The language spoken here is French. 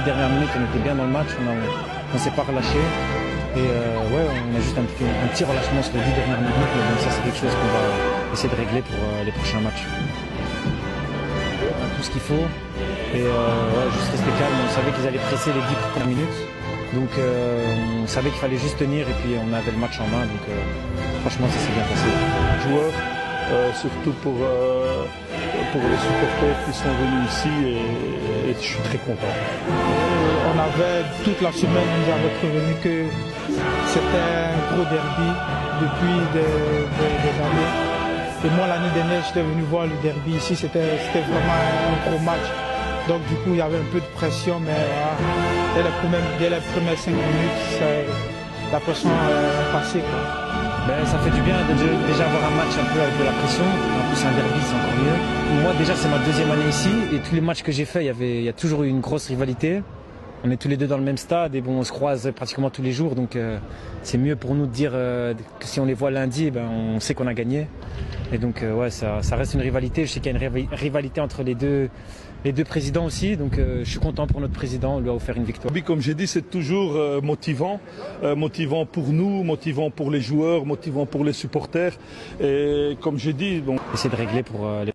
dernières minutes, on était bien dans le match, on s'est pas relâché. Et ouais, on a juste un petit relâchement sur les 10 dernières minutes, mais donc ça c'est quelque chose qu'on va essayer de régler pour les prochains matchs. On a tout ce qu'il faut et ouais, juste rester calme. On savait qu'ils allaient presser les 10 premières minutes, donc on savait qu'il fallait juste tenir et puis on avait le match en main, donc franchement ça s'est bien passé. Joueurs, surtout pour les supporters qui sont venus ici et je suis très content. On avait toute la semaine, on nous avait prévenu que c'était un gros derby depuis des années. Et moi l'année dernière j'étais venu voir le derby ici, c'était vraiment un gros match. Donc du coup il y avait un peu de pression, mais dès les premières 5 minutes, la pression est passée, quoi. Ben, ça fait du bien de déjà avoir un match un peu avec de la pression. En plus, un derby, c'est encore mieux. Moi, déjà, c'est ma deuxième année ici. Et tous les matchs que j'ai faits, il y a toujours eu une grosse rivalité. On est tous les deux dans le même stade et bon, on se croise pratiquement tous les jours. Donc, c'est mieux pour nous de dire que si on les voit lundi, ben, on sait qu'on a gagné. Et donc, ouais, ça reste une rivalité. Je sais qu'il y a une rivalité entre les deux présidents aussi, donc je suis content pour notre président, on lui a offert une victoire. Comme j'ai dit, c'est toujours motivant pour nous, motivant pour les joueurs, motivant pour les supporters. Et comme j'ai dit, Essayer de régler pour les